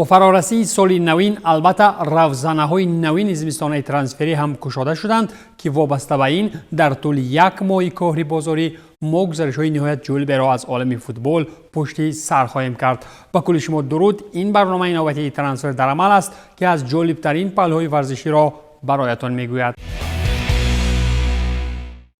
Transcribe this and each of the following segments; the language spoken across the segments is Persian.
با فرارسی سال نوین البته روزنه‌های نوین زمستانه ترانسفری هم گشوده شدند که وابسته به این در طول یک ماه کار بازاری ما گزارش‌های نهایت جالب را از عالم فوتبال پشت سر خواهیم کرد. با کل شما درود، این برنامه نوبتی ترانسفر در عمل است که از جالب‌ترین پل‌های ورزشی را برایتان میگوید.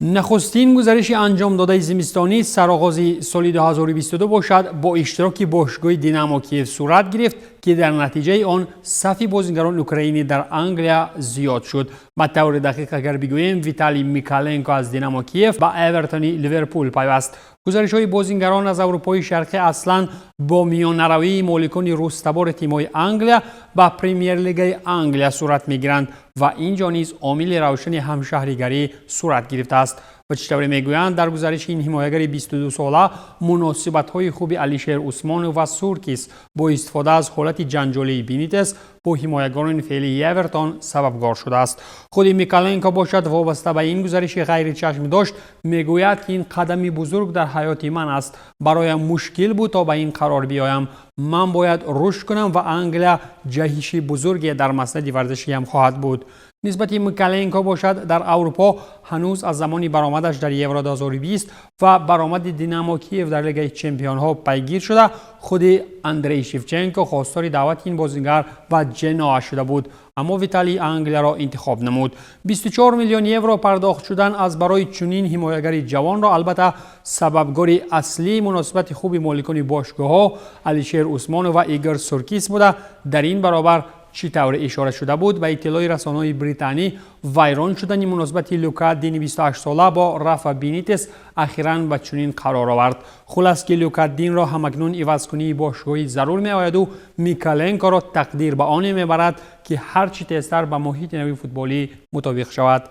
نخستین گزارش انجام داده زمستانی سرآغاز سال 2022 باشد با اشتراک باشگاه دینامو کیف صورت گرفت که در نتیجه آن صف بازیگران اوکراینی در انگلیا زیاد شد. به طور دقیق اگر بگوییم ویتالی میکالنکو از دینامو کیف با اورتون لیورپول پیوست. گزارش‌های بازیگران از اروپای شرقی اصلا با میانروی مالکان رستبار تیم‌های انگلیا با پریمیر لیگ انگلیا صورت می‌گیرند و اینجا نیز عامل روشن همشهریگری صورت گرفته است. و چطوری میگویند در گزارش این حمایتگر 22 ساله مناسبت‌های خوب علیشیر عثمان و سورکیس با استفاده از حالت جنجالی بینیتس با حمایتگران فعلی اورتون سببگار شده است. خود میکالنکو باشد وابسته به این گزارش غیر چشم داشت میگوید که این قدم بزرگ در حیات من است. برایم مشکل بود تا به این قرار بیایم. من باید رشد کنم و انگلیا جهش بزرگی در مسند ورزشی هم خواهد بود. نسبت میکالنکو باشد در اروپا هنوز از زمانی برآمدش در یورو 2020 و برآمد دینامو کیف در لیگ چمپیون ها پیگیر شده خود اندری شیفچنکو خواستار دعوت این بازیگر و جنوا شده بود، اما ویتالی انگلیا را انتخاب نمود. 24 میلیون یورو پرداخت شدن از برای چنین حمایتگر جوان را البته سببگار اصلی مناسبت خوب مالکان باشگاه ها علیشیر عثمان و ایگور سورکیس بوده. در این برابر چی طور اشاره شده بود به اطلاع رسانه‌های بریتانی ویران شدن مناسبت لوکا دین 28 ساله با رافا بینیتس اخیراً به چنین قرار آورد. خلاص که لوکا دین را همکنون عوض‌کنی باشگاهی ضرور می‌آید و میکالنکو را تقدیر به آن می‌برد که هر چی تیزتر به محیط نوی فوتبالی مطابق شود.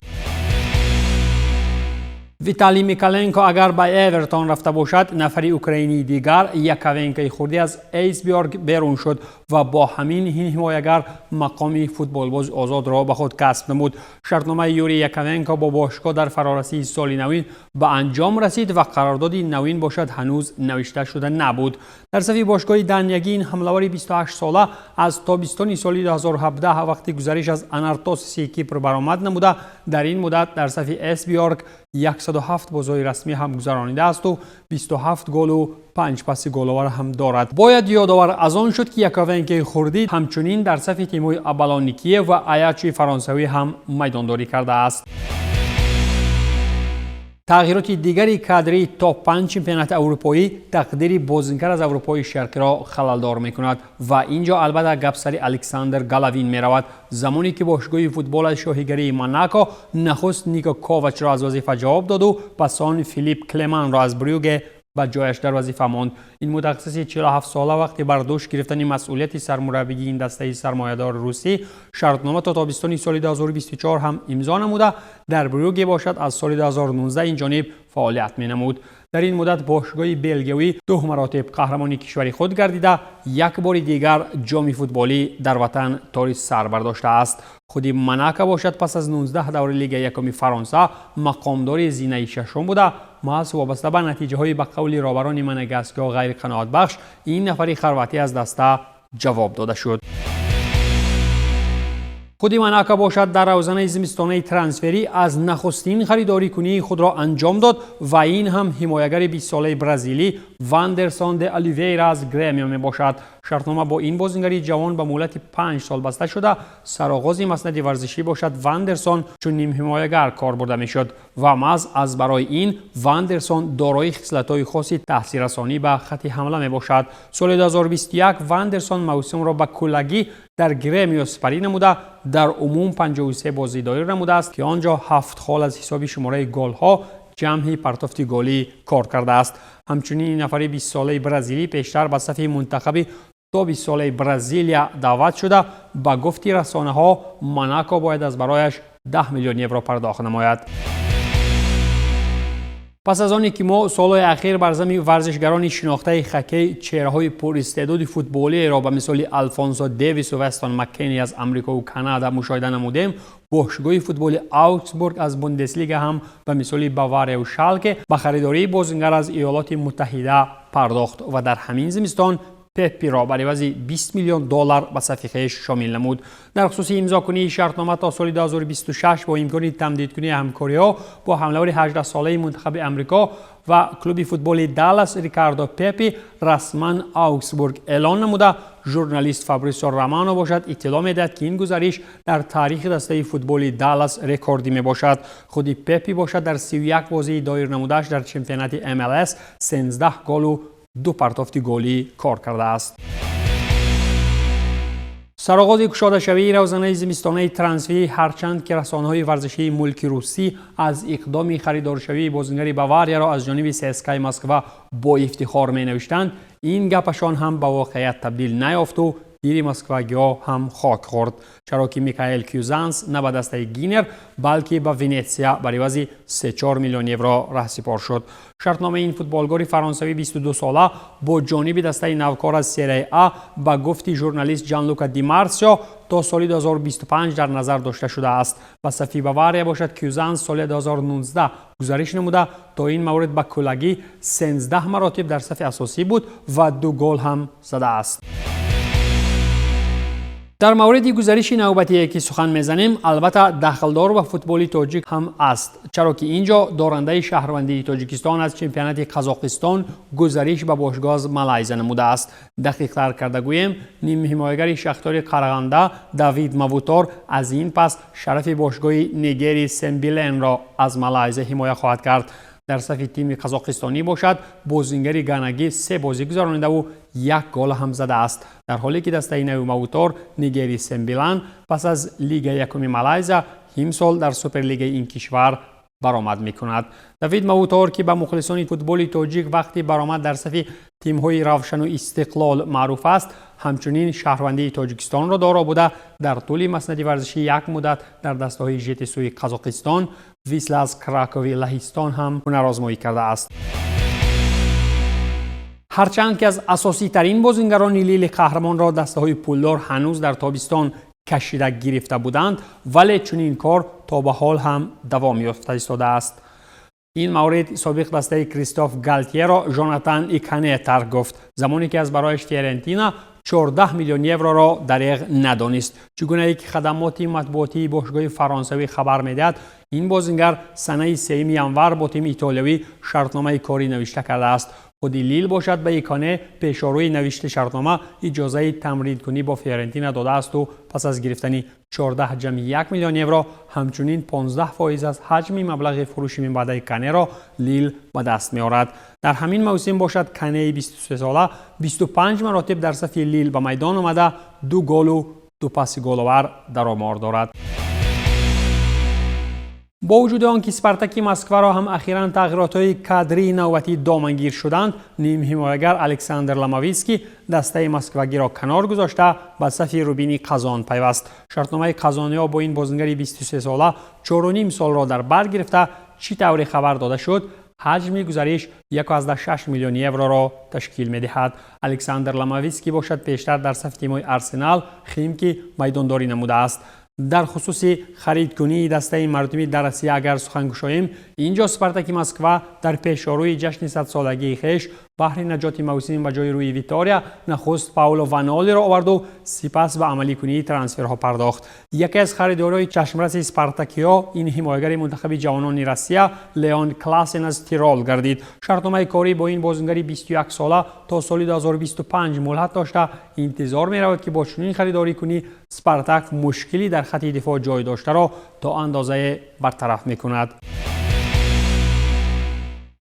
ویتالی میکالنکو اگر به اورتون رفته باشد، نفری اوکراینی دیگر یکاونکی خوردی از ایسبیورگ بیرون شد و با همین این حمایتگر مقام فوتبالباز آزاد را به خود کسب نمود. شرطنامه یوری یکاونکو با باشگاه در فرارسی سال نوین به انجام رسید و قرارداد نوین باشد هنوز نوشته شده نبود. در صف باشگاه دنیگی این حمله‌ور 28 ساله از تابستان سال 2017 وقتی گزارش از انارتوس کیپر برآمد نموده در این مدت در صف اسبیورگ 107 بازی رسمی هم گذرانیده است و 27 گل و 5 پاس گل‌آور هم دارد. باید یادآور از آن شد که یکاونکی خوردی همچنین در صف تیم‌های ابالونیکیه و آیاچ فرانسوی هم میدانداری کرده است. تغییرات دیگری کادری تاپ 5 چمپیونات اروپایی تقدیر بازیگر از اروپای شرقی را خلالدار می‌کند و اینجا البته گپ سر الکساندر گالاوین می‌رود. زمانی که باشگاه فوتبال شاهیگری موناکو نخست نیکو کوواچ را از وظیفه جواب داد و پس آن فیلیپ کلمان را از بریوگه به جایش در وظیفه ماند. این متخصص 47 ساله وقتی بر دوش گرفتن مسئولیت سرمربیگی این دسته سرمایه‌دار روسی شرطنامه تا تابستان سال 2024 هم امضا نموده در بریوگه باشد از سال 2019 این جانب فعالیت می‌نمود. در این مدت باشگاه بلژیوی 2 مراتب قهرمانی کشوری خود گردیده یک بار دیگر جام فوتبالی در وطن تاریخ سر برداشته است. خود موناکو باشد پس از 19 دور لیگ یکم فرانسه مقامدار زینه ششم بوده. محض وابسته به نتیجه های به قول رهبران منگاسکو غیر قناعت بخش این نفری خرواتی از دسته جواب داده شد. خود موناکو باشد در روزنه زمستانه ترانسفری از نخستین خریداری کنی خود را انجام داد و این هم حمایتگر 20 ساله برزیلی واندرسون د الیویرا از گرمیو می باشد. شرطنامه با این بازیگر جوان به مهلت 5 سال بسته شده. سرآغاز مسند ورزشی باشد واندرسون چون نیم حمایتگر کار برده میشد و محض از برای این واندرسون دارای خصلت‌های خاصی تاثیررسانی به خط حمله می باشد. سال 2021 واندرسون موسم را به کلگی در گرمیو سپری نموده. در عموم 53 بازی دایر نموده است که آنجا 7 خال از حساب شماره گل ها جمعی پرتافت گلی کار کرده است. همچنین این نفر 20 ساله برزیلی پیشتر به صف منتخب تا 20 ساله برزیلیا دعوت شده. با گفتی رسانه ها موناکو باید از برایش 10 میلیون یورو پرداخت نماید. پس از آنی که ما سالهای اخیر بر زمین ورزشگران شناخته خکی چهره‌های پر استعداد فوتبالی را به مثال الفونسو دیویس و وستون مککنی از آمریکا و کانادا مشاهده نمودیم، باشگاه فوتبال آوکسبورگ از بوندسلیگا هم به مثال باواریا و شالکه به خریداری بازیگر از ایالات متحده پرداخت و در همین زمستان پپی را بر عوض 20 میلیون دلار به صف خویش شامل نمود. در خصوص امضاکنی شرطنامه تا سال 2026 با امکان تمدیدکنی همکاری‌ها با حمله‌آور 18 ساله منتخب آمریکا و کلوب فوتبال دالاس ریکاردو پپی رسما آوکسبورگ اعلان نموده. ژورنالیست فابریسیو رومانو باشد اطلاع می‌دهد که این گزارش در تاریخ دسته فوتبال دالاس رکوردی میباشد. خود پپی باشد در 31 بازی دایر نموده‌اش در چمپیونات MLS 13 گل و 2 پرتافت گلی کار کرده است. سرآغاز گشاده شوی روزانه زمستانه ترانسفری هرچند که رسانه‌های ورزشی ملکی روسی از اقدام خریدارشوی بازیگر باواریا را از جانب CSKA مسکو با افتخار می‌نوشتند، این گپشان هم به واقعیت تبدیل نیافت و دیر مسکوگیا هم خاک خورد، چرا که میکائیل کیوزانس نه به دسته گینر بلکه به ونیتسیا بر عوض 3-4 میلیون یورو رهسپار شد. شرطنامه این فوتبالگار فرانسوی 22 ساله با جانب دسته نوکار از سری آ با گفت ژورنالیست جانلوکا دیمارسیو تا سال 2025 در نظر داشته شده است. به صف باواریا باشد کیوزانس سال 2019 گزارش نموده تا این مورد با کلگی 13 مراتب در صف اساسی بود و 2 گل هم زده است. در مورد گزارش نوبتی که سخن میزنیم البته دخلدار و فوتبال تاجیک هم است، چرا که اینجا دارنده شهروندی تاجیکستان از چمپیونات قزاقستان گزارش به باشگاه مالایزیا نموده است. دقیق تر کرده گویم نیم حمایتگر شختار قرغنده دیوید مووتور از این پس شرف باشگاه نیگری سمبیلن را از مالایزیا حمایت خواهد کرد. در صف تیم قزاقستانی باشد بازیگر گانگی 3 بازی گذرانیده و 1 گل هم زده است، در حالی که دسته نو موتور نیگری سمبیلان پس از لیگ یکم مالایزیا امسال در سوپر لیگ این کشور برآمد میکند. دیوید موتور که به مخلصان فوتبال تاجیک وقتی برآمد در صف تیم‌های روشن و استقلال معروف است، همچنین شهروندی تاجیکستان را دارا بوده. در طول مسند ورزشی یک مدت در دسته‌های ژتسوی قزاقستان، ویسلاز کراکوی لهستان هم هنرآزمایی کرده است. هرچند که از اساسی ترین بازیگران لیل قهرمان را دسته‌های پولدار هنوز در تابستان کشیده گرفته بودند، ولی چنین کار تا به حال هم دوام یافته ایستاده است. این مورد سابق دسته کریستوف گالتیه را ژاناتان ایکانه ترک گفت، زمانی که از برایش فیورنتینا 14 میلیون یورو را دریغ ندانست. چگونه که خدمات مطبوعاتی باشگاه فرانسوی خبر میدهد، این بازیگر سنه 3 ینور با تیم ایتالیایی شرطنامه کاری نوشته کرده است. خود لیل باشد به ایکانه پیشاروی نوشته شرطنامه اجازه تمرین کنی با فیورنتینا داده است و پس از گرفتن 14.1 میلیون یورو همچنین 15% از حجم مبلغ فروش من بعد ایکانه را لیل به دست می آورد. در همین موسم باشد کانه 23 ساله 25 مراتب در صف لیل به میدان آمده، 2 گل و 2 پاس گل‌آور در آمار دارد. با وجود آنکه اسپارتاک مسکو را هم اخیراً تغییرات‌های کادری نوبتی دامنگیر شدند، نیم حمایتگر الکساندر لاماویسکی دسته مسکوگی را کنار گذاشته به صف روبینی قزان پیوست. شرطنامه قزانیا با این بازیگر 23 ساله 4.5 سال را در بر گرفته. چی طوری خبر داده شد؟ حجم گزارش 1.6 میلیون یورو را تشکیل می‌دهد. الکساندر لاماویسکی باشد پیشتر در صف تیم‌های آرسنال، خیمکی میدانداری نموده است. در خصوص خرید کنی دسته مردمی در آسیا اگر سخن گشاییم، اینجا اسپارتاک مسکو در پیشروی جشن 100 سالگی خویش بهر نجات موسم به جای روی ویتوریا نخست پاولو وانالی را آورد و سپس به عملی کنی ترانسفرها پرداخت. یکی از خریدارهای چشمرس اسپارتاکیا این حمایتگر منتخب جوانان روسیه لیون کلاسن از تیرول گردید. شرطنامه کاری با این بازیگر 21 ساله تا سال 2025 مهلت داشته. انتظار می رود که با چنین خریداری کنی اسپارتاک مشکلی در خط دفاع جای داشته را تا اندازه برطرف می کند.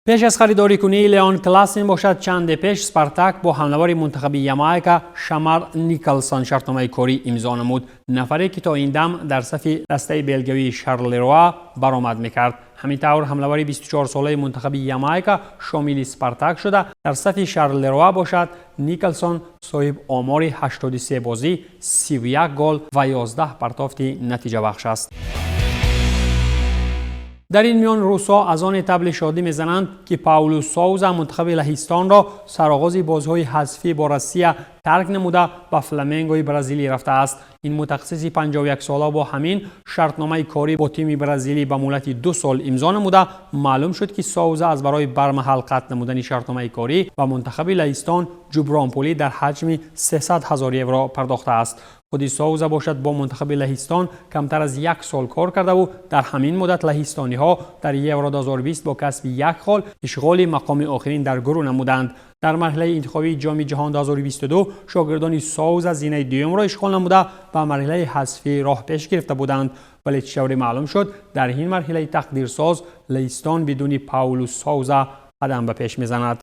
پیش از خریداری کنی لیون کلاسن باشد چند پیش اسپارتاک با حمله‌آور منتخب یامایکا شمار نیکلسون شرطنامه کاری امضا نمود، نفری که تا این دم در صف دسته بلگیایی شارلروا برآمد می‌کرد. همینطور حمله‌آور 24 ساله منتخب یامایکا شامل اسپارتاک شده. در صف شارلروا باشد نیکلسون صاحب آمار 83 بازی، 31 گل و 11 پرتافت نتیجه بخش است. در این میان روس‌ها از آن طبل شادی میزنند که پاولو سوزا منتخب لهستان را سرآغاز بازی‌های حذفی با روسیه ترک نموده به فلامنگوی برزیلی رفته است. این متخصص 51 ساله با همین شرطنامه کاری با تیم برزیلی به مدت 2 سال امضا نموده. معلوم شد که سوزا از برای برمحل قطع نمودن شرطنامه کاری و منتخب لهستان جبرانپولی در حجم 300,000 یورو پرداخته است. خود سوزا باشد با منتخب لهستان کمتر از 1 سال کار کرده و در همین مدت لهستانی ها در یورو 2020 با کسب 1 گل اشغال مقام آخرین در گروه نمودند. در مرحله انتخابی جام جهان 2022 شاگردان سوزا زینه دوم را اشغال نموده و مرحله حذفی راه پیش گرفته بودند، ولی چطوری معلوم شد در این مرحله تقدیرساز لهستان بدون پاولو سوزا قدم به پیش میزند.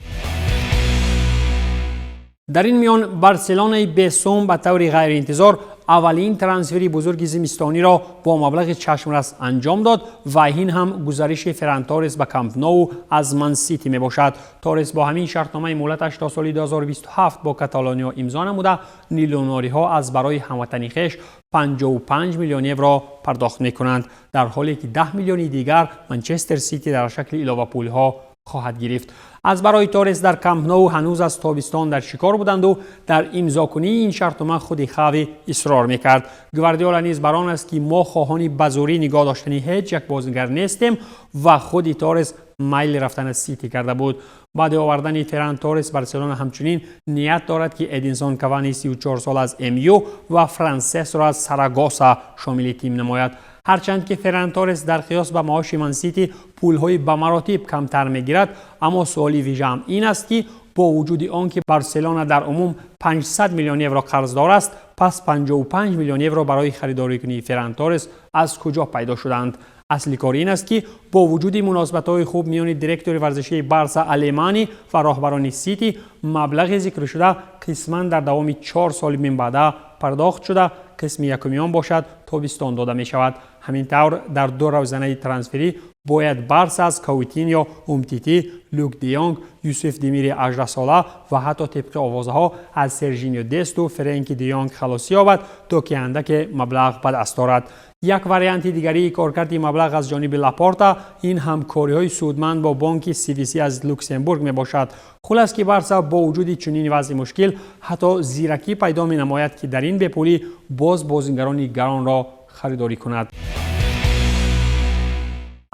در این میان بارسلونای بسوم به طور غیر انتظار اولین ترانسفری بزرگ زمستانی را با مبلغ چشمرس انجام داد و این هم گزارش فران تورس به کامپ نو از من سیتی می باشد. تورس با همین شرطنامه مهلتش تا سال 2027 با کاتالونیا امضا نموده. نیلوناری ها از برای هموطنی خویش 55 میلیون یورو پرداخت می کنند، در حالی که 10 میلیون دیگر منچستر سیتی در شکل علاوه پول ها خواهد گرفت. از برای تورس در کامپ نو هنوز از تابستان در شکار بودند و در امضاکنی این شرطنامه خود خاوی اصرار میکرد. گواردیولا نیز بر آن است که ما خواهان بزوری نگاه داشتنی هیچ یک بازیگر نیستیم و خود تورس میل رفتن از سیتی کرده بود. بعد آوردن فران تورس بارسلونا همچنین نیت دارد که ادینسون کوانی 34 سال از امیو و فرانسیس را از ساراگوسا شامل تیم نماید. هرچند که فران تورس در قیاس به معاش من سیتی پول‌های به مراتب کمتر میگیرد، اما سوالی ویژه این است که با وجود آنکه بارسلونا در عموم 500 میلیون یورو قرضدار است، پس 55 میلیون یورو برای خریداری کنی فران تورس از کجا پیدا شدند؟ اصلی کار این است که با وجود مناسبت‌های خوب میان دیرکتور ورزشی بارسا آلمانی و راهبران سیتی، مبلغ ذکر شده قسماً در دوام 4 سال من بعد پرداخت شده. قسم یکمیان باشد تابستان داده می شود. همین طور در 2 روزنه ترانسفری باید بارسا از کوتینیو، اومتیتی، لوک دیونگ، یوسف دیمیر 18 ساله و حتی طبق آوازها از سرژینیو دست و فرانکی دیونگ خلاصی یابد تا که اندک مبلغ به دست دارد. یک واریانت دیگری کارکرد مبلغ از جانب لاپورتا این همکاری‌های سودمند با بانک CVC از لوکسمبورگ می باشد. خلاص که بارسا با وجود چنین وضع مشکل حتی زیرکی پیدا می نماید که در این بپولی باز بازیگران گران را خریداری کند.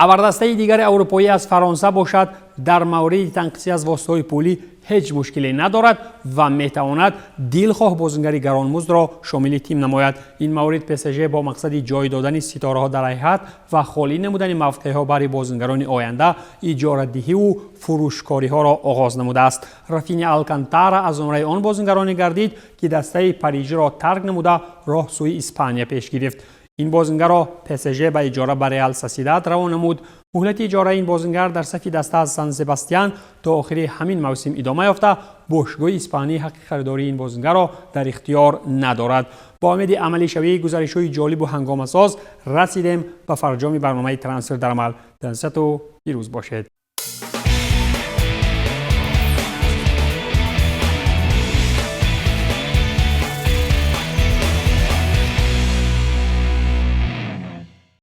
ابردسته دیگر اروپایی از فرانسه باشد در مورد تنقیصی از واسطه‌های پولی هیچ مشکلی ندارد و میتواند دلخواه بازیگر گرانمزد را شامل تیم نماید. این مورد PSG با مقصد جای دادن ستاره ها در هیئت و خالی نمودن موقعیت ها برای بازیگران آینده اجاره دهی و فروشکاری ها را آغاز نموده است. رافینیا آلکانتارا از زمره آن بازیگرانی گردید که دسته پاریژ را ترک نموده راه سوی اسپانیا پیش گرفت. این بازیگر را PSG به اجاره به ریال سوسییداد روان نمود. مهلت اجاره این بازیگر در صف دسته از سان سباستیان تا آخر همین موسم ادامه یافته. باشگاه اسپانی حق خریداری این بازیگر را در اختیار ندارد. با امید عملی شوی گزارش‌های جالب و هنگامه‌ساز رسیدیم به فرجام برنامه ترانسفر در عمل. دانست و پیروز باشید.